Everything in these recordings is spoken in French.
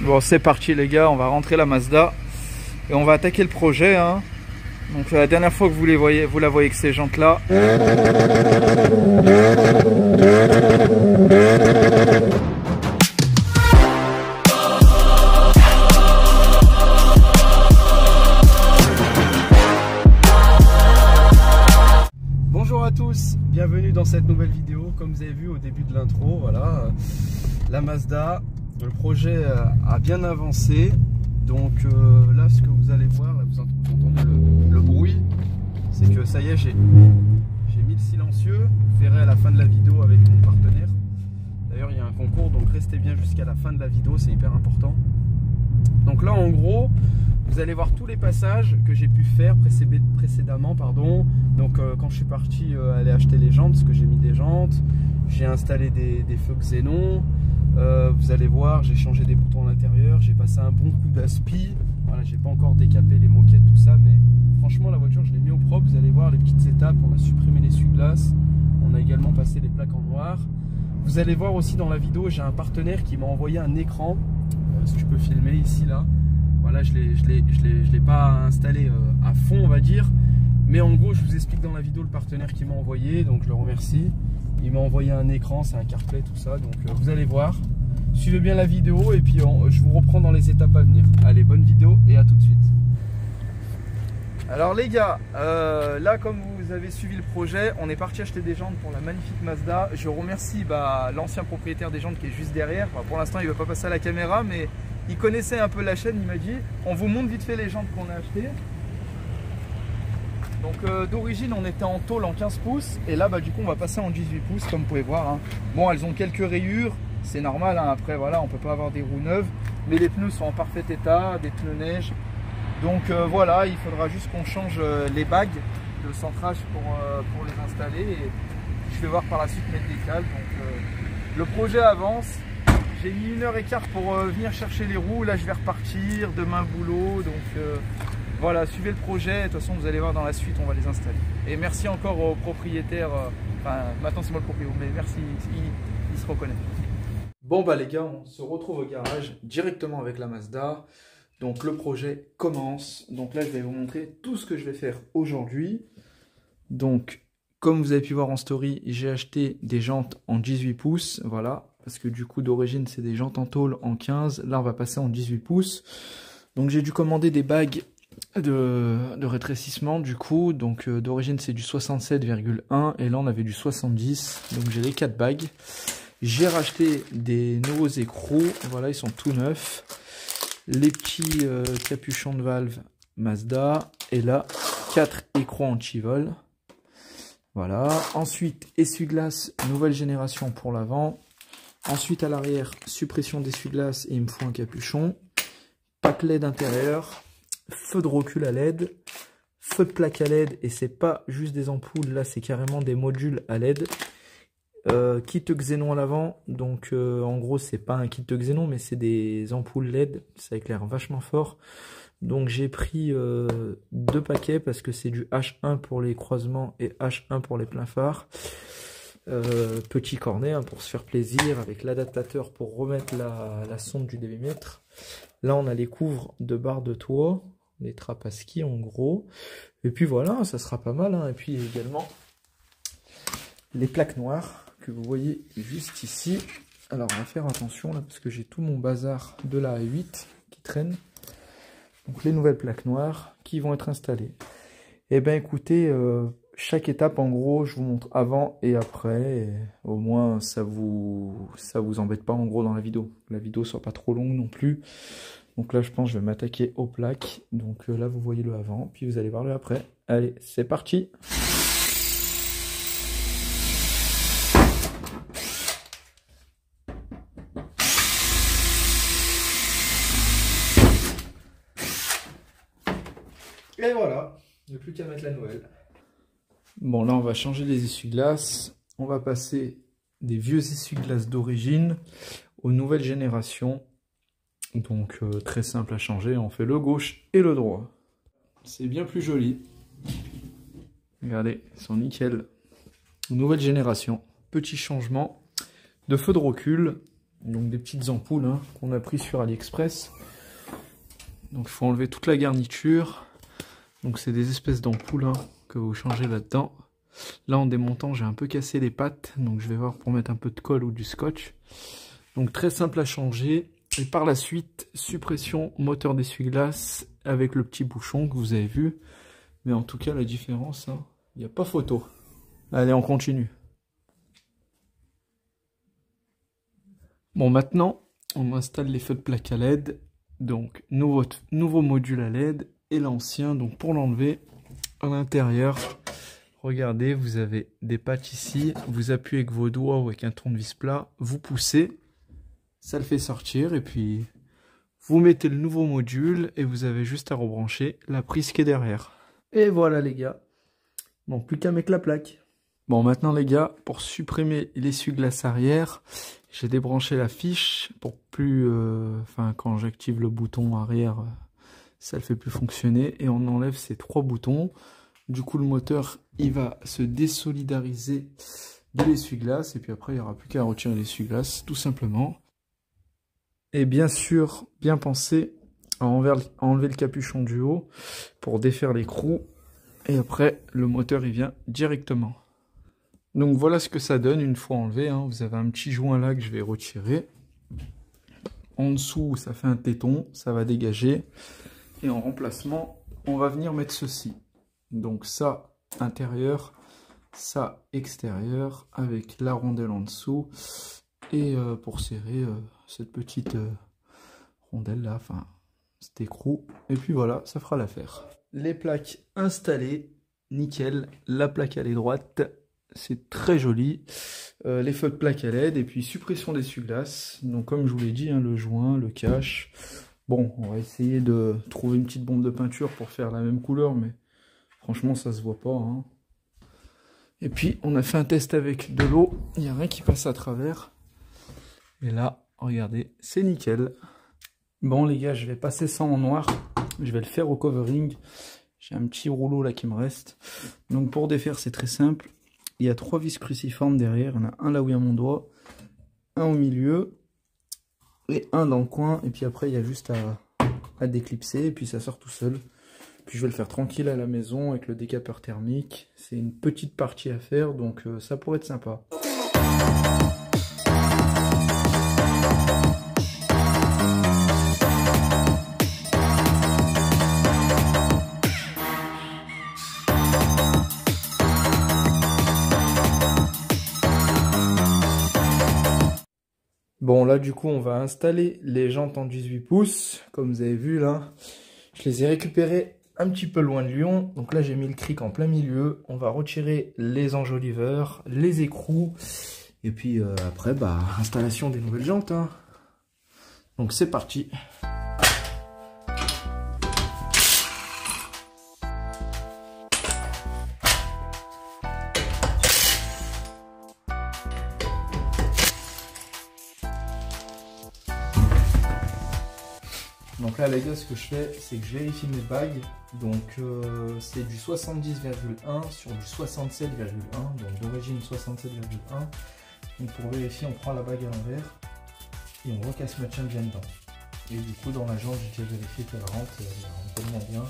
Bon, c'est parti les gars, on va rentrer la Mazda et on va attaquer le projet, hein. Donc la dernière fois que vous la voyez avec ces jantes là. Bonjour à tous, bienvenue dans cette nouvelle vidéo. Comme vous avez vu au début de l'intro, voilà, la Mazda, le projet a bien avancé. Donc là, ce que vous allez voir, là, vous entendez le bruit, c'est que ça y est, j'ai mis le silencieux. Vous verrez à la fin de la vidéo avec mon partenaire. D'ailleurs, il y a un concours, donc restez bien jusqu'à la fin de la vidéo, c'est hyper important. Donc là, en gros, vous allez voir tous les passages que j'ai pu faire précédemment, pardon. Donc quand je suis parti aller acheter les jantes, parce que j'ai mis des jantes, j'ai installé des feux xénon. Vous allez voir, j'ai changé des boutons à l'intérieur, j'ai passé un bon coup d'aspi. Voilà, j'ai pas encore décapé les moquettes, tout ça, mais franchement la voiture je l'ai mis au propre. Vous allez voir les petites étapes, on a supprimé l'essuie-glace, on a également passé les plaques en noir. Vous allez voir aussi dans la vidéo, j'ai un partenaire qui m'a envoyé un écran, si tu peux filmer ici là. Voilà, je l'ai pas installé à fond on va dire, mais en gros je vous explique dans la vidéo le partenaire qui m'a envoyé, donc je le remercie. Il m'a envoyé un écran, c'est un CarPlay, tout ça, donc vous allez voir. Suivez bien la vidéo et puis je vous reprends dans les étapes à venir. Allez, bonne vidéo et à tout de suite. Alors les gars, là comme vous avez suivi le projet, on est parti acheter des jantes pour la magnifique Mazda. Je remercie l'ancien propriétaire des jantes qui est juste derrière. Enfin, pour l'instant il ne va pas passer à la caméra, mais il connaissait un peu la chaîne, il m'a dit on vous montre vite fait les jantes qu'on a achetées. Donc d'origine on était en tôle en 15 pouces et là du coup on va passer en 18 pouces comme vous pouvez voir, hein. Bon, elles ont quelques rayures, c'est normal, hein. Après voilà, on peut pas avoir des roues neuves, mais les pneus sont en parfait état, des pneus neige. Donc voilà, il faudra juste qu'on change les bagues de centrage pour les installer et je vais voir par la suite mettre des cales. Donc le projet avance. J'ai mis 1h15 pour venir chercher les roues, là je vais repartir, demain boulot, donc voilà, suivez le projet, de toute façon vous allez voir dans la suite, on va les installer. Et merci encore au propriétaire, enfin maintenant c'est moi le propriétaire, mais merci, il se reconnaît. Bon les gars, on se retrouve au garage directement avec la Mazda. Donc le projet commence. Donc là je vais vous montrer tout ce que je vais faire aujourd'hui. Donc comme vous avez pu voir en story, j'ai acheté des jantes en 18 pouces, voilà. Parce que du coup d'origine c'est des jantes en tôle en 15, là on va passer en 18 pouces. Donc j'ai dû commander des bagues de rétrécissement du coup, donc d'origine c'est du 67,1 et là on avait du 70, donc j'ai les 4 bagues. J'ai racheté des nouveaux écrous, voilà, ils sont tout neufs. Les petits capuchons de valve Mazda et là 4 écrous anti-vol. Voilà, ensuite essuie-glace nouvelle génération pour l'avant. Ensuite à l'arrière, suppression d'essuie-glace et il me faut un capuchon. Pack LED intérieur, feu de recul à LED, feu de plaque à LED et c'est pas juste des ampoules, là c'est carrément des modules à LED. Kit xénon à l'avant, donc en gros c'est pas un kit xénon mais c'est des ampoules LED, ça éclaire vachement fort. Donc j'ai pris 2 paquets parce que c'est du H1 pour les croisements et H1 pour les pleins phares. Petit cornet hein, pour se faire plaisir avec l'adaptateur pour remettre la sonde du débitmètre. Là on a les couvres de barres de toit, les trappes à ski en gros. Et puis voilà, ça sera pas mal, hein. Et puis également les plaques noires que vous voyez juste ici. Alors on va faire attention là parce que j'ai tout mon bazar de la A8 qui traîne. Donc les nouvelles plaques noires qui vont être installées. Et ben écoutez, chaque étape en gros je vous montre avant et après, et au moins ça vous embête pas en gros dans la vidéo soit pas trop longue non plus. Donc là je pense que je vais m'attaquer aux plaques, donc là vous voyez le avant puis vous allez voir le après. Allez, c'est parti. Et voilà, il n'y a plus qu'à mettre la nouvelle. Bon là on va changer les essuie-glaces, on va passer des vieux essuie-glaces d'origine aux nouvelles générations. Donc très simple à changer, on fait le gauche et le droit. C'est bien plus joli. Regardez, ils sont nickel. Nouvelle génération. Petit changement de feu de recul. Donc des petites ampoules hein, qu'on a pris sur AliExpress. Donc il faut enlever toute la garniture. Donc c'est des espèces d'ampoules hein, que vous changez là-dedans. Là en démontant j'ai un peu cassé les pattes. Donc je vais voir pour mettre un peu de colle ou du scotch. Donc très simple à changer. Et par la suite, suppression moteur d'essuie-glace avec le petit bouchon que vous avez vu. Mais en tout cas la différence, hein, il n'y a pas photo. Allez, on continue. Bon, maintenant, on installe les feux de plaque à LED. Donc, nouveau module à LED et l'ancien. Donc, pour l'enlever, à l'intérieur, regardez, vous avez des patchs ici. Vous appuyez avec vos doigts ou avec un tournevis plat. Vous poussez, ça le fait sortir. Et puis, vous mettez le nouveau module et vous avez juste à rebrancher la prise qui est derrière. Et voilà, les gars. Bon, plus qu'à mettre la plaque. Bon, maintenant les gars, pour supprimer l'essuie-glace arrière, j'ai débranché la fiche pour plus... quand j'active le bouton arrière, ça le fait plus fonctionner. Et on enlève ces 3 boutons. Du coup, le moteur, il va se désolidariser de l'essuie-glace. Et puis après, il n'y aura plus qu'à retirer l'essuie-glace, tout simplement. Et bien sûr, bien penser à enlever le capuchon du haut pour défaire l'écrou. Et après, le moteur, il vient directement. Donc voilà ce que ça donne une fois enlevé. Hein. Vous avez un petit joint là que je vais retirer. En dessous, ça fait un téton, ça va dégager. Et en remplacement, on va venir mettre ceci. Donc ça, intérieur, ça, extérieur, avec la rondelle en dessous. Et pour serrer cette petite rondelle là, enfin cet écrou. Et puis voilà, ça fera l'affaire. Les plaques installées, nickel. La plaque elle est droite. C'est très joli. Les feux de plaque à LED et puis suppression d'essuie-glace. Donc comme je vous l'ai dit, hein, le joint, le cache. Bon, on va essayer de trouver une petite bombe de peinture pour faire la même couleur, mais franchement ça se voit pas. Hein. Et puis on a fait un test avec de l'eau. Il n'y a rien qui passe à travers. Et là, regardez, c'est nickel. Bon les gars, je vais passer ça en noir. Je vais le faire au covering. J'ai un petit rouleau là qui me reste. Donc pour défaire, c'est très simple. Il y a 3 vis cruciformes derrière. Il y en a un là où il y a mon doigt, un au milieu et un dans le coin. Et puis après, il y a juste à déclipser et puis ça sort tout seul. Puis je vais le faire tranquille à la maison avec le décapeur thermique. C'est une petite partie à faire, donc ça pourrait être sympa. Bon là du coup on va installer les jantes en 18 pouces, comme vous avez vu là. Je les ai récupérées un petit peu loin de Lyon, donc là j'ai mis le cric en plein milieu. On va retirer les enjoliveurs, les écrous, et puis après installation des nouvelles jantes. Hein. Donc c'est parti. Donc là les gars, ce que je fais, c'est que je vérifie mes bagues. Donc c'est du 70,1 sur du 67,1, donc d'origine 67,1. Donc pour vérifier, on prend la bague à l'envers et on recasse ma chaîne bien dedans. Et du coup dans la jante, j'ai déjà vérifié qu'elle rentre tellement bien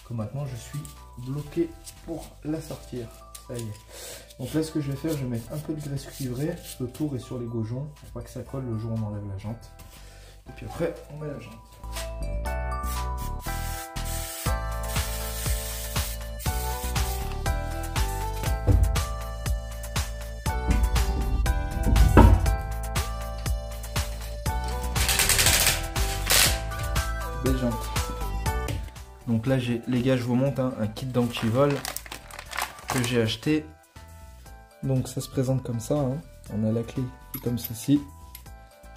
que maintenant je suis bloqué pour la sortir. Ça y est. Donc là ce que je vais faire, je vais mettre un peu de graisse cuivrée autour et sur les gaugeons pour pas que ça colle le jour où on enlève la jante. Et puis après, on met la jante. Belle jante. Donc là, les gars, je vous montre un kit d'antivol que j'ai acheté. Donc ça se présente comme ça. Hein. On a la clé qui est comme ceci.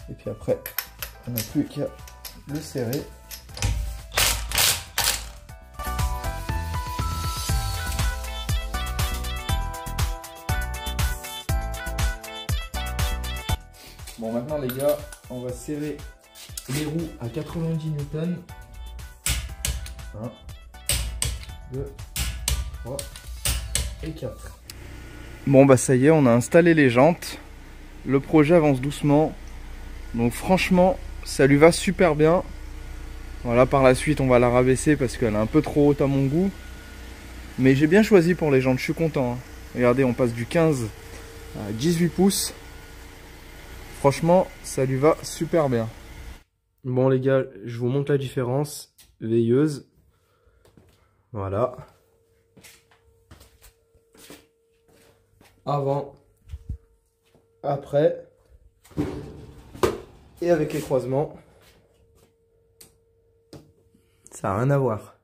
Et puis après, on n'a plus qu'à le serrer. Bon, maintenant les gars, on va serrer les roues à 90 Newton. 1, 2, 3 et 4. Bon bah ça y est, on a installé les jantes. Le projet avance doucement. Donc franchement, ça lui va super bien. Voilà, par la suite, on va la rabaisser parce qu'elle est un peu trop haute à mon goût. Mais j'ai bien choisi pour les jantes, je suis content. Hein. Regardez, on passe du 15 à 18 pouces. Franchement, ça lui va super bien. Bon les gars, je vous montre la différence. Veilleuse. Voilà. Avant. Après. Et avec les croisements. Ça n'a rien à voir.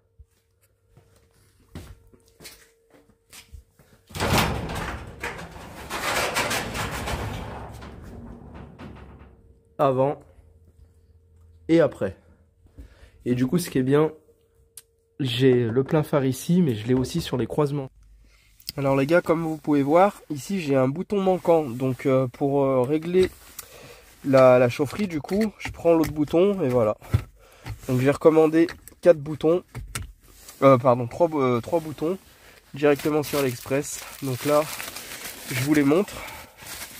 Avant et après. Et du coup, ce qui est bien, j'ai le plein phare ici, mais je l'ai aussi sur les croisements. Alors les gars, comme vous pouvez voir, ici j'ai un bouton manquant. Donc pour régler la chaufferie, du coup, je prends l'autre bouton et voilà. Donc j'ai recommandé 4 boutons, pardon, 3 boutons directement sur l'Express. Donc là, je vous les montre.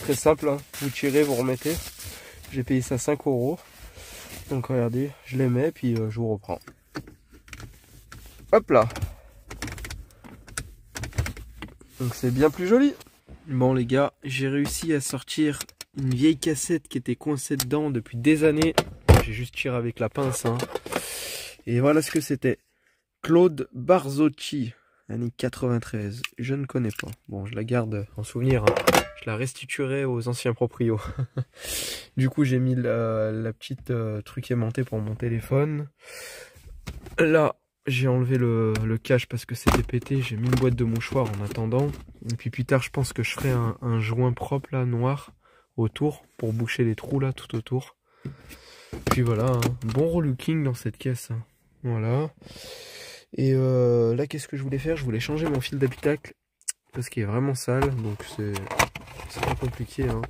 Très simple, hein. Vous tirez, vous remettez. J'ai payé ça 5 €. Donc regardez, je les mets, puis je vous reprends. Hop là. Donc c'est bien plus joli. Bon les gars, j'ai réussi à sortir une vieille cassette qui était coincée dedans depuis des années. J'ai juste tiré avec la pince. Hein. Et voilà ce que c'était. Claude Barzocchi, année 93. Je ne connais pas. Bon, je la garde en souvenir. Hein. Je la restituerai aux anciens proprios. Du coup, j'ai mis la petite truc aimanté pour mon téléphone. Là, j'ai enlevé le cache parce que c'était pété. J'ai mis une boîte de mouchoirs en attendant. Et puis plus tard, je pense que je ferai un joint propre là, noir, autour, pour boucher les trous là, tout autour. Puis voilà, hein, bon relooking dans cette caisse. Hein. Voilà. Et là, qu'est-ce que je voulais faire? Je voulais changer mon fil d'habitacle parce qu'il est vraiment sale. Donc c'est pas compliqué. Hein.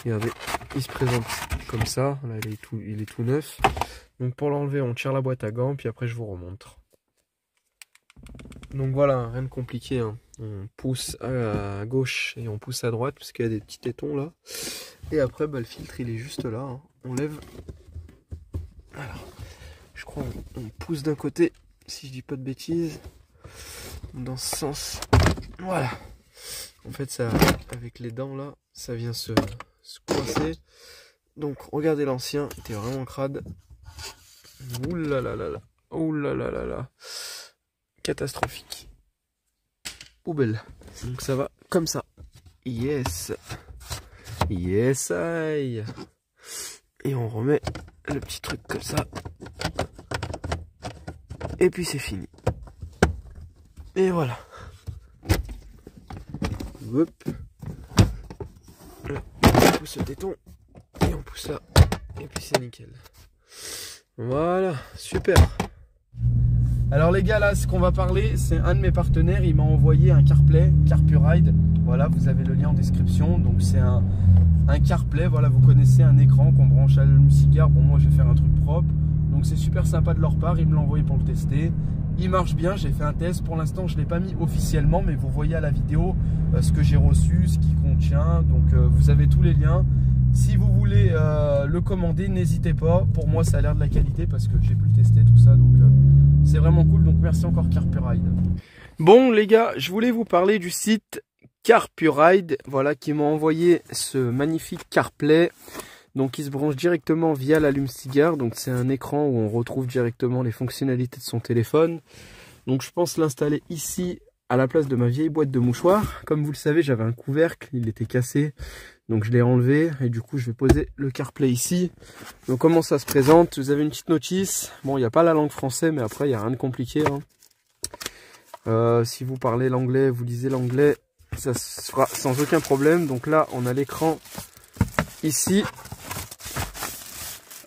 Regardez, il se présente comme ça. Là, il est tout neuf. Donc pour l'enlever, on tire la boîte à gants. Puis après, je vous remontre. Donc voilà, rien de compliqué. Hein. On pousse à gauche et on pousse à droite parce qu'il y a des petits tétons là. Et après, bah, le filtre, il est juste là. Hein. On lève. Alors, je crois on pousse d'un côté, si je dis pas de bêtises, dans ce sens. Voilà. En fait, ça, avec les dents là, ça vient se coincer. Donc, regardez l'ancien, il était vraiment crade. Ouh là là là là. Ouh là là là là. Catastrophique. Poubelle. Donc ça va comme ça. Yes. Yes, aïe. Et on remet le petit truc comme ça. Et puis c'est fini. Et voilà. Hop. Là, on pousse le téton. Et on pousse là. Et puis c'est nickel. Voilà, super. Alors les gars, là ce qu'on va parler, c'est un de mes partenaires. Il m'a envoyé un CarPlay, CarPuride. Voilà, vous avez le lien en description. Donc c'est un CarPlay, voilà, vous connaissez, un écran qu'on branche à l'allume-cigare. Bon, moi je vais faire un truc propre. Donc c'est super sympa de leur part, ils me l'ont envoyé pour le tester. Il marche bien, j'ai fait un test. Pour l'instant, je ne l'ai pas mis officiellement, mais vous voyez à la vidéo ce que j'ai reçu, ce qu'il contient. Donc vous avez tous les liens. Si vous voulez le commander, n'hésitez pas. Pour moi, ça a l'air de la qualité parce que j'ai pu le tester, tout ça. Donc c'est vraiment cool. Donc merci encore CarPuride. Bon les gars, je voulais vous parler du site CarPuride, voilà, qui m'a envoyé ce magnifique CarPlay. Donc il se branche directement via l'allume-cigare. Donc c'est un écran où on retrouve directement les fonctionnalités de son téléphone. Donc je pense l'installer ici à la place de ma vieille boîte de mouchoirs. Comme vous le savez, j'avais un couvercle, il était cassé. Donc je l'ai enlevé et du coup je vais poser le CarPlay ici. Donc comment ça se présente? Vous avez une petite notice. Bon, il n'y a pas la langue française, mais après il n'y a rien de compliqué. Hein. Si vous parlez l'anglais, vous lisez l'anglais, ça se fera sans aucun problème. Donc là on a l'écran ici.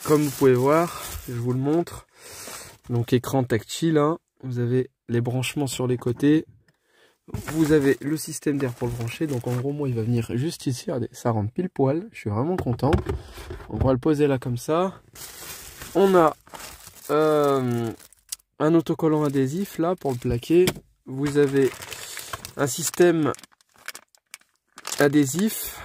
Comme vous pouvez voir, je vous le montre. Donc écran tactile, hein. Vous avez les branchements sur les côtés. Vous avez le système d'air pour le brancher. Donc en gros, moi il va venir juste ici. Regardez, ça rentre pile poil. Je suis vraiment content. On va le poser là comme ça. On a un autocollant adhésif là pour le plaquer. Vous avez un système adhésif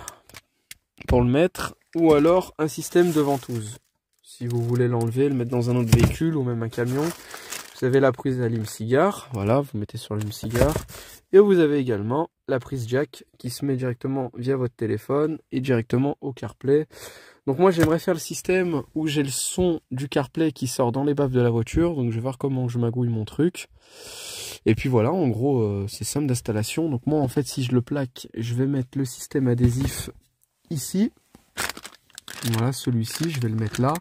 pour le mettre. ou alors un système de ventouse. Si vous voulez l'enlever, le mettre dans un autre véhicule ou même un camion, vous avez la prise allume-cigare, voilà, vous mettez sur l'allume-cigare. Et vous avez également la prise jack qui se met directement via votre téléphone et directement au CarPlay. Donc moi j'aimerais faire le système où j'ai le son du CarPlay qui sort dans les baffes de la voiture. Donc je vais voir comment je magouille mon truc. Et puis voilà, en gros c'est simple d'installation. Donc moi en fait si je le plaque, je vais mettre le système adhésif ici. Voilà, celui-ci, je vais le mettre là.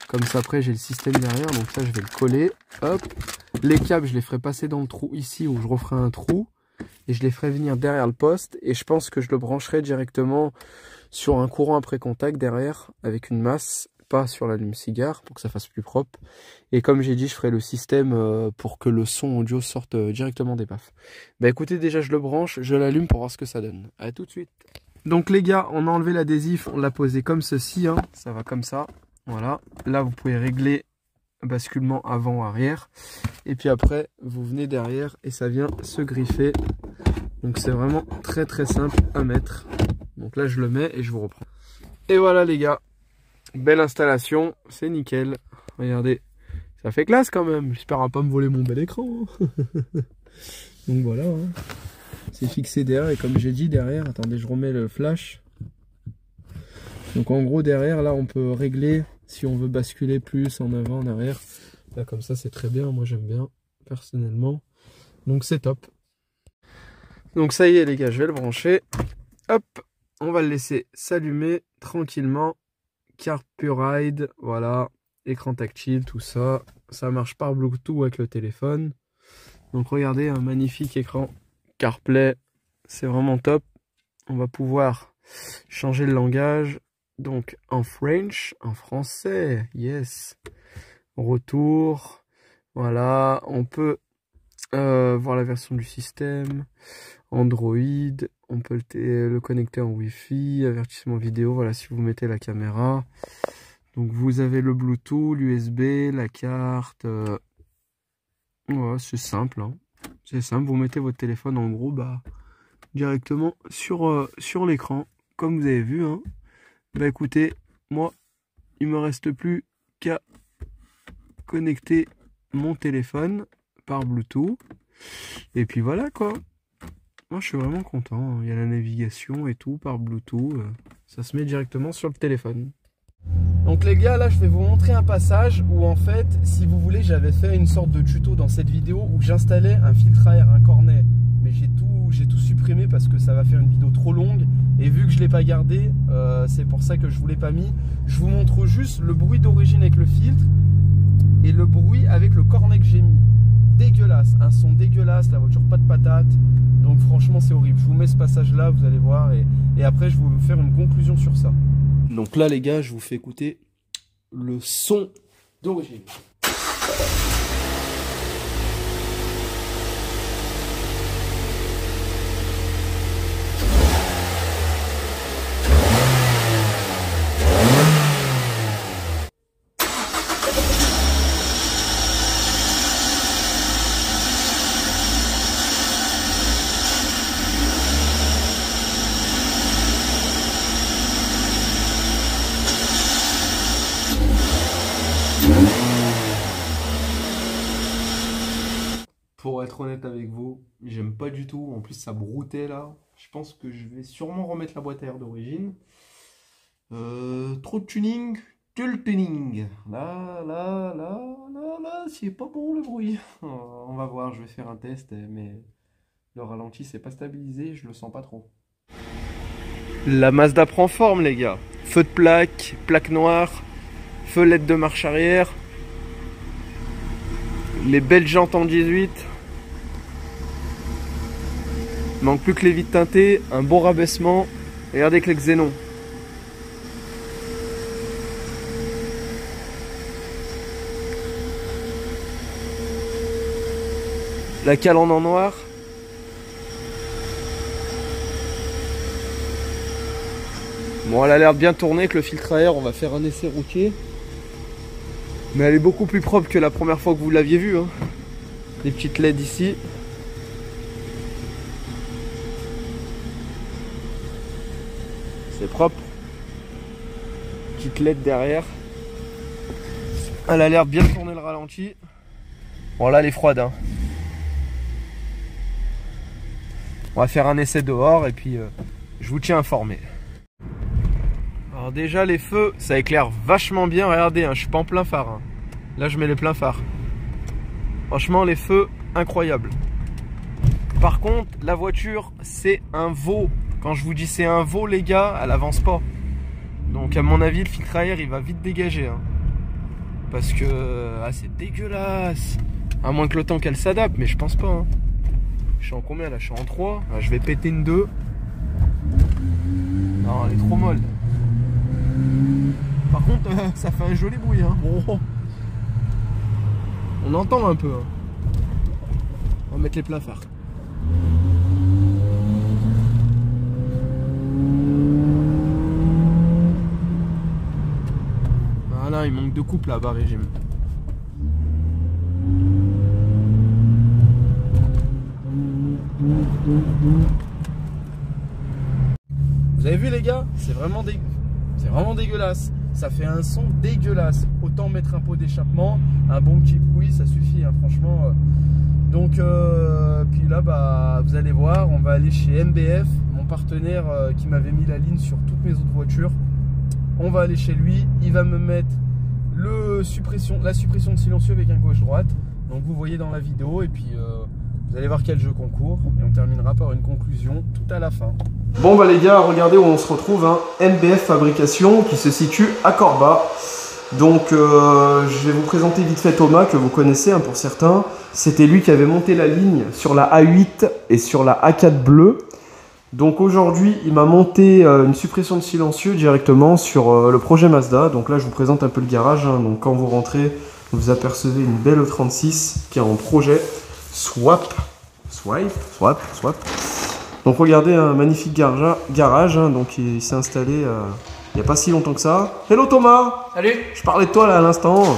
Comme ça, après, j'ai le système derrière. Donc ça, je vais le coller. Hop. Les câbles, je les ferai passer dans le trou ici où je referai un trou. Et je les ferai venir derrière le poste. Et je pense que je le brancherai directement sur un courant après contact derrière avec une masse. Pas sur l'allume-cigare pour que ça fasse plus propre. Et comme j'ai dit, je ferai le système pour que le son audio sorte directement des baffes. Bah écoutez, déjà, je le branche. Je l'allume pour voir ce que ça donne. À tout de suite. Donc les gars, on a enlevé l'adhésif, on l'a posé comme ceci, hein. Ça va comme ça, voilà. Là vous pouvez régler basculement avant ou arrière. Et puis après, vous venez derrière et ça vient se griffer. Donc c'est vraiment très très simple à mettre. Donc là je le mets et je vous reprends. Et voilà les gars, belle installation, c'est nickel. Regardez, ça fait classe quand même, j'espère à pas me voler mon bel écran. Donc voilà, hein. C'est fixé derrière et comme j'ai dit derrière, attendez je remets le flash. Donc en gros derrière là on peut régler si on veut basculer plus en avant, en arrière. Là comme ça c'est très bien, moi j'aime bien personnellement. Donc c'est top. Donc ça y est les gars, je vais le brancher. Hop, on va le laisser s'allumer tranquillement. CarPlay, voilà, écran tactile, tout ça. Ça marche par Bluetooth avec le téléphone. Donc regardez, un magnifique écran CarPlay, c'est vraiment top. On va pouvoir changer le langage, donc en French, en français, yes. Retour, voilà, on peut voir la version du système, Android, on peut le connecter en Wi-Fi, avertissement vidéo, voilà si vous mettez la caméra. Donc vous avez le Bluetooth, l'USB, la carte, ouais, c'est simple, hein. C'est simple, vous mettez votre téléphone en gros bah, directement sur l'écran, comme vous avez vu, hein. Bah écoutez, moi, il me reste plus qu'à connecter mon téléphone par Bluetooth. Et puis voilà quoi. Moi je suis vraiment content, hein. Il y a la navigation et tout par Bluetooth. Ça se met directement sur le téléphone. Donc les gars, là je vais vous montrer un passage où en fait, si vous voulez, j'avais fait une sorte de tuto dans cette vidéo où j'installais un filtre à air, un cornet. Mais j'ai tout supprimé parce que ça va faire une vidéo trop longue. Et vu que je ne l'ai pas gardé, c'est pour ça que je ne vous l'ai pas mis. Je vous montre juste le bruit d'origine avec le filtre et le bruit avec le cornet que j'ai mis. Dégueulasse, un son dégueulasse, la voiture pas de patate. Donc franchement c'est horrible. Je vous mets ce passage là, vous allez voir. Et après je vais vous faire une conclusion sur ça. Donc là les gars, je vous fais écouter le son d'origine. Pour être honnête avec vous, j'aime pas du tout. En plus, ça broutait là. Je pense que je vais sûrement remettre la boîte à air d'origine. Trop de tuning. Quel tuning. Là, c'est pas bon le bruit. On va voir, je vais faire un test. Mais le ralenti, c'est pas stabilisé. Je le sens pas trop. La Mazda prend forme, les gars. Feu de plaque, plaque noire, feu LED de marche arrière. Les belles jantes en 18. Manque plus que les vitres teintées, un bon rabaissement. Regardez avec les xénons. La calandre en noir. Bon, elle a l'air bien tournée avec le filtre à air. On va faire un essai routier. Mais elle est beaucoup plus propre que la première fois que vous l'aviez vue, hein. Les petites LED ici. C'est propre. petite LED derrière. Elle a l'air bien tourner le ralenti. Bon là elle est froide hein. On va faire un essai dehors et puis je vous tiens informé. Alors déjà les feux ça éclaire vachement bien. Regardez hein, je suis pas en plein phare hein. Là je mets les pleins phares. Franchement les feux incroyables. Par contre la voiture c'est un veau. Quand je vous dis c'est un veau les gars, elle avance pas. Donc à mon avis le filtre à air il va vite dégager hein. Parce que c'est dégueulasse. À moins que le temps qu'elle s'adapte, mais je pense pas hein. Je suis en combien là? Je suis en 3. Ah, je vais péter une 2. Non elle est trop molle. Par contre ça fait un joli bruit hein. Bon. On entend un peu hein. On va mettre les pleins phares. Voilà, il manque de couple là-bas, régime. Vous avez vu les gars? C'est vraiment dégueulasse. Ça fait un son dégueulasse. Autant mettre un pot d'échappement, un bon petit bruit, ça suffit hein, franchement. Donc puis là bah vous allez voir, on va aller chez MBF, mon partenaire qui m'avait mis la ligne sur toutes mes autres voitures. On va aller chez lui, il va me mettre la suppression de silencieux avec un gauche-droite. Donc vous voyez dans la vidéo et puis vous allez voir quel jeu concourt et on terminera par une conclusion tout à la fin. Bon bah les gars, regardez où on se retrouve, hein. MBF Fabrication qui se situe à Corba. Donc je vais vous présenter vite fait Thomas que vous connaissez hein, pour certains. C'était lui qui avait monté la ligne sur la A8 et sur la A4 bleue. Donc aujourd'hui il m'a monté une suppression de silencieux directement sur le projet Mazda. Donc là je vous présente un peu le garage hein. Donc quand vous rentrez vous apercevez une belle E36 qui est en projet swap. Donc regardez un magnifique garage hein. Donc il s'est installé il n'y a pas si longtemps que ça. Hello Thomas. Salut. Je parlais de toi là à l'instant.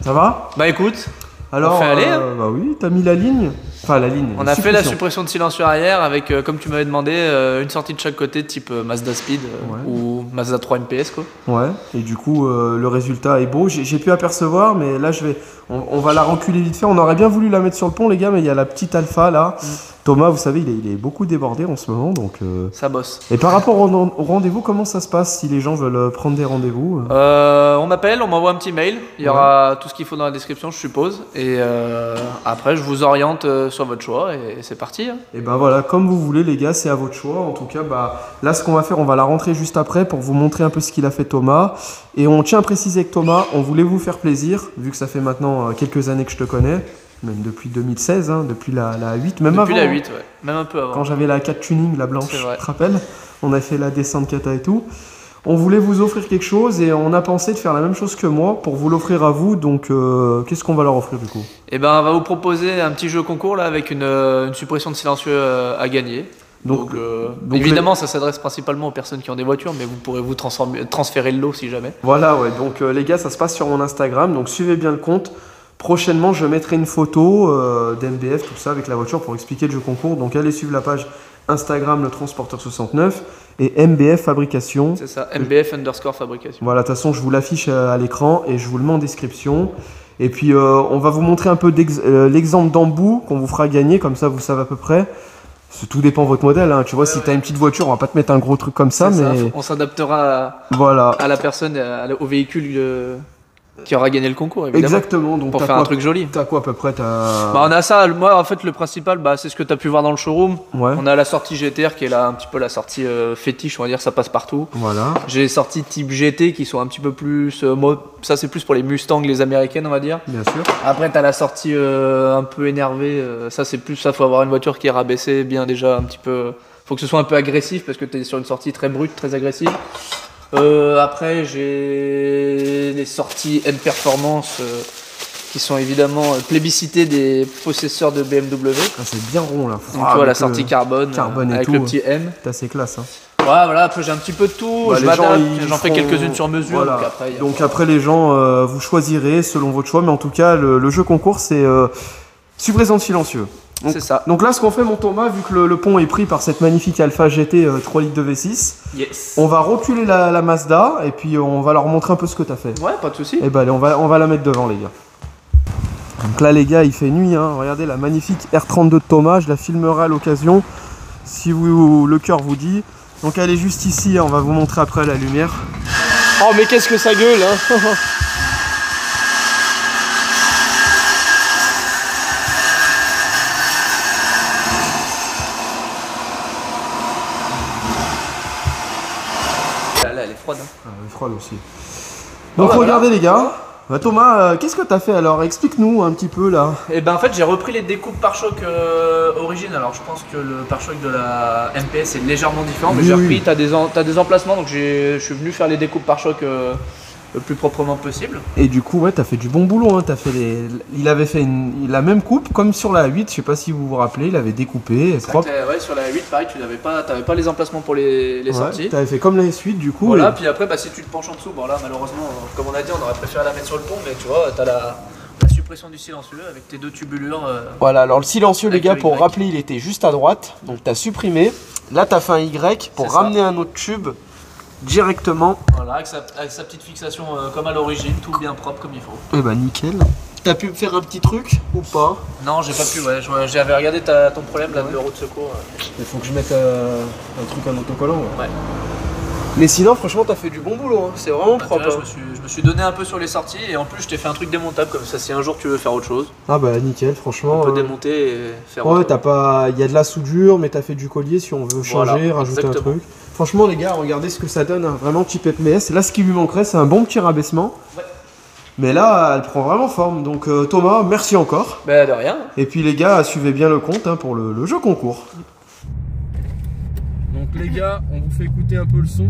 Ça va? Bah écoute, alors, on fait aller hein. Bah oui, t'as mis la ligne. Enfin la ligne. On a fait la suppression de silencieux arrière avec, comme tu m'avais demandé, une sortie de chaque côté type Mazda Speed ou Mazda 3 MPS quoi. Ouais, et du coup le résultat est beau. J'ai pu apercevoir, mais là on va la reculer vite fait. On aurait bien voulu la mettre sur le pont les gars, mais il y a la petite Alpha là. Thomas, vous savez, il est beaucoup débordé en ce moment, donc... Ça bosse. Et par rapport au rendez-vous, comment ça se passe si les gens veulent prendre des rendez-vous? On m'appelle, on m'envoie un petit mail. Il y aura tout ce qu'il faut dans la description, je suppose. Et après, je vous oriente sur votre choix et c'est parti. Hein. Et ben voilà, comme vous voulez les gars, c'est à votre choix. En tout cas, bah, là, ce qu'on va faire, on va la rentrer juste après pour vous montrer un peu ce qu'il a fait Thomas. Et on tient à préciser que Thomas, on voulait vous faire plaisir, vu que ça fait maintenant quelques années que je te connais. Même depuis 2016, hein, depuis la 8, même depuis avant. La 8, ouais. Même un peu avant. Quand j'avais la 4 tuning, la blanche, tu te rappelles? On a fait la descente kata et tout. On voulait vous offrir quelque chose et on a pensé de faire la même chose que moi pour vous l'offrir à vous. Donc, qu'est-ce qu'on va leur offrir du coup? Eh ben, on va vous proposer un petit jeu concours là avec une suppression de silencieux à gagner. Donc évidemment, ça s'adresse principalement aux personnes qui ont des voitures, mais vous pourrez vous transférer le lot si jamais. Voilà, ouais. Donc, les gars, ça se passe sur mon Instagram. Donc, suivez bien le compte. Prochainement, je mettrai une photo d'MBF, tout ça, avec la voiture pour expliquer le jeu concours. Donc, allez suivre la page Instagram, le transporteur 69 et MBF Fabrication. C'est ça, MBF_Fabrication. Voilà, de toute façon, je vous l'affiche à l'écran et je vous le mets en description. Et puis, on va vous montrer un peu l'exemple d'embout qu'on vous fera gagner, comme ça, vous savez à peu près. Tout dépend de votre modèle, hein. Tu vois, si tu as une petite voiture, on va pas te mettre un gros truc comme ça, mais... Ça, on s'adaptera à la personne, au véhicule qui aura gagné le concours, évidemment. Exactement, donc pour faire un truc joli. T'as quoi à peu près? Bah, on a ça, moi en fait le principal, c'est ce que tu as pu voir dans le showroom. Ouais. On a la sortie GTR qui est là un petit peu la sortie fétiche, on va dire, ça passe partout. Voilà. J'ai les sorties type GT qui sont un petit peu plus... ça c'est plus pour les Mustangs, les américaines on va dire. Bien sûr. Après tu as la sortie un peu énervée, ça c'est plus, ça faut avoir une voiture qui est rabaissée bien déjà un petit peu... Faut que ce soit un peu agressif parce que tu es sur une sortie très brute, très agressive. Après j'ai les sorties M Performance qui sont évidemment plébiscitées des possesseurs de BMW. Ah, c'est bien rond là. Donc tu vois la sortie carbone avec le petit M. C'est classe hein. Ouais, voilà, après j'ai un petit peu de tout, je m'adapte, j'en fais quelques-unes sur mesure. Voilà. Donc après les gens, vous choisirez selon votre choix, mais en tout cas le jeu concours c'est suppression de silencieux. C'est ça. Donc là, ce qu'on fait, mon Thomas, vu que le pont est pris par cette magnifique Alpha GT 3 litres de V6, yes. On va reculer la Mazda et puis on va leur montrer un peu ce que tu as fait. Ouais, pas de souci. Et bah allez, on va la mettre devant, les gars. Donc là, les gars, il fait nuit. Hein. Regardez la magnifique R32 de Thomas. Je la filmerai à l'occasion si le cœur vous dit. Donc elle est juste ici. On va vous montrer après la lumière. Oh, mais qu'est-ce que ça gueule, hein. Là, elle est froide. Hein. Ah, elle est froide aussi. Donc regardez, les gars. Bah, Thomas, qu'est-ce que tu as fait alors? Explique-nous un petit peu là. Et ben en fait j'ai repris les découpes pare-choc origine. Alors je pense que le pare-choc de la MPS est légèrement différent, mais j'ai repris, t'as des emplacements, donc je suis venu faire les découpes pare-choc le plus proprement possible. Et du coup, ouais, t'as fait du bon boulot. Hein. Il avait fait la même coupe comme sur la 8. Je sais pas si vous vous rappelez, il avait découpé propre. Ouais, sur la 8, pareil, t'avais pas les emplacements pour les sorties. T'avais fait comme la S8 du coup. Voilà, puis après, bah, si tu te penches en dessous, bon là, malheureusement, comme on a dit, on aurait préféré la mettre sur le pont, mais tu vois, t'as la suppression du silencieux avec tes deux tubulures. Voilà, alors le silencieux, les gars, pour Y. rappeler, il était juste à droite. Donc t'as supprimé. Là, t'as fait un Y pour ramener un autre tube directement. Voilà, avec sa petite fixation comme à l'origine, tout bien propre comme il faut. Et bah nickel. T'as pu me faire un petit truc ou pas? Non, j'ai pas pu, ouais. J'avais regardé ton problème là, de roue de secours. Il faut que je mette un truc, un autocollant. Ouais. Mais sinon, franchement, t'as fait du bon boulot. Hein. C'est vraiment propre. Là, je me suis donné un peu sur les sorties et en plus, je t'ai fait un truc démontable comme ça. Si un jour tu veux faire autre chose, ah bah nickel, franchement. on peut démonter et faire. Ouais, t'as pas. Il y a de la soudure, mais t'as fait du collier si on veut changer, rajouter un truc. Franchement, les gars, regardez ce que ça donne. Hein. Vraiment type FPS. Là, ce qui lui manquerait, c'est un bon petit rabaissement. Ouais. Mais là, elle prend vraiment forme. Donc, Thomas, merci encore. Bah, de rien. Et puis, les gars, suivez bien le compte hein, pour le jeu concours. Donc, les gars, on vous fait écouter un peu le son.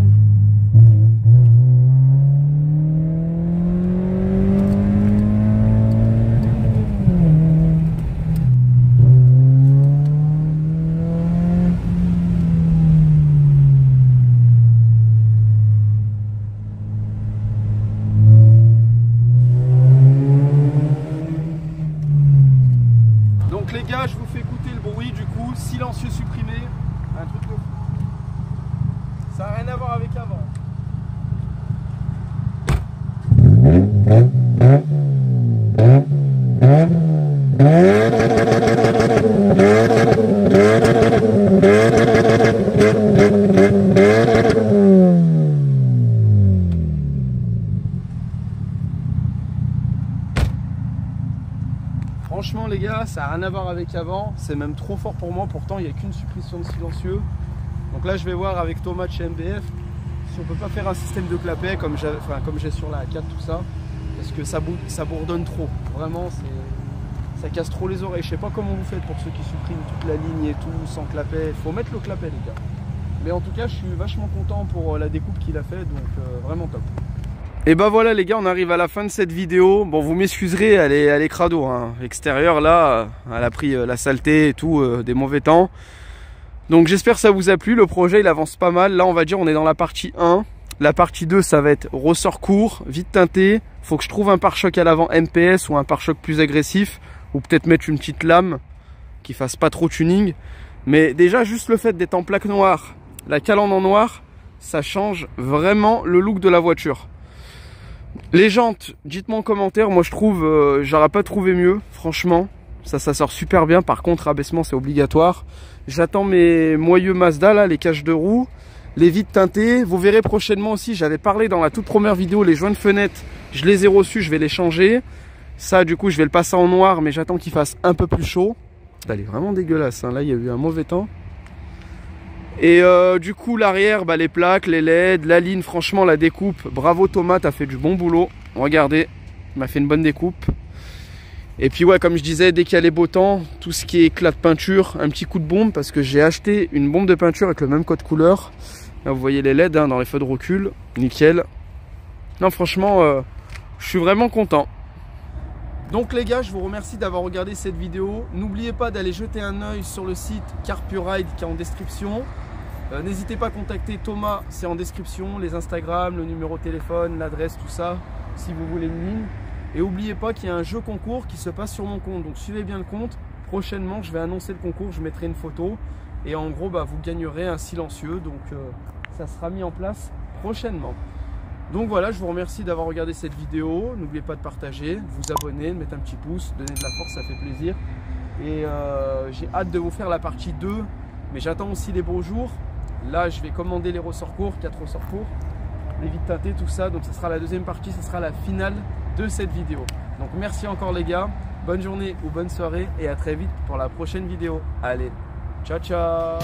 Les gars, je vous fais écouter le bruit du coup, silencieux supprimé, un truc de fou. Ça n'a rien à voir avec avant. Franchement les gars, ça n'a rien à voir avec avant, c'est même trop fort pour moi, pourtant il n'y a qu'une suppression de silencieux. Donc là je vais voir avec Thomas de chez MBF si on peut pas faire un système de clapet comme j'ai sur la 4 tout ça, parce que ça bourdonne trop, vraiment ça casse trop les oreilles. Je sais pas comment vous faites pour ceux qui suppriment toute la ligne et tout sans clapet, il faut mettre le clapet les gars. Mais en tout cas je suis vachement content pour la découpe qu'il a fait, donc vraiment top. Et bah voilà les gars, on arrive à la fin de cette vidéo. Bon, vous m'excuserez, elle est crado hein. L'extérieur là, elle a pris la saleté et tout, des mauvais temps. Donc j'espère que ça vous a plu, le projet il avance pas mal. Là on va dire on est dans la partie 1. La partie 2 ça va être ressort court, vite teinté. Faut que je trouve un pare-choc à l'avant MPS ou un pare-choc plus agressif. Ou peut-être mettre une petite lame qui fasse pas trop tuning. Mais déjà juste le fait d'être en plaque noire, la calandre en noir, ça change vraiment le look de la voiture. Les jantes, dites-moi en commentaire, moi je trouve, j'aurais pas trouvé mieux, franchement, ça sort super bien. Par contre, abaissement c'est obligatoire. J'attends mes moyeux Mazda là, les caches de roue, les vitres teintées. Vous verrez prochainement aussi, j'avais parlé dans la toute première vidéo, les joints de fenêtre, je les ai reçus, je vais les changer. Ça du coup je vais le passer en noir, mais j'attends qu'il fasse un peu plus chaud. Elle est vraiment dégueulasse, hein. Là il y a eu un mauvais temps. Et du coup l'arrière, bah, les plaques, les LED, la ligne, franchement la découpe, bravo Thomas, t'as fait du bon boulot. Regardez, il m'a fait une bonne découpe. Et puis ouais, comme je disais, dès qu'il y a les beaux temps, tout ce qui est éclat de peinture, un petit coup de bombe, parce que j'ai acheté une bombe de peinture avec le même code couleur. Là vous voyez les LED hein, dans les feux de recul, nickel. Non franchement, je suis vraiment content. Donc les gars, je vous remercie d'avoir regardé cette vidéo. N'oubliez pas d'aller jeter un œil sur le site CarPureRide qui est en description. N'hésitez pas à contacter Thomas, c'est en description, les Instagram, le numéro de téléphone, l'adresse, tout ça, si vous voulez une ligne. Et n'oubliez pas qu'il y a un jeu concours qui se passe sur mon compte. Donc suivez bien le compte. prochainement je vais annoncer le concours, je mettrai une photo et en gros vous gagnerez un silencieux, donc ça sera mis en place prochainement. Donc voilà, je vous remercie d'avoir regardé cette vidéo, n'oubliez pas de partager, de vous abonner, de mettre un petit pouce, donner de la force, ça fait plaisir. Et j'ai hâte de vous faire la partie 2, mais j'attends aussi les beaux jours. Là je vais commander les ressorts courts, 4 ressorts courts, les vides teintés, tout ça, donc ce sera la deuxième partie, ce sera la finale de cette vidéo. Donc merci encore les gars, bonne journée ou bonne soirée et à très vite pour la prochaine vidéo. Allez, ciao ciao.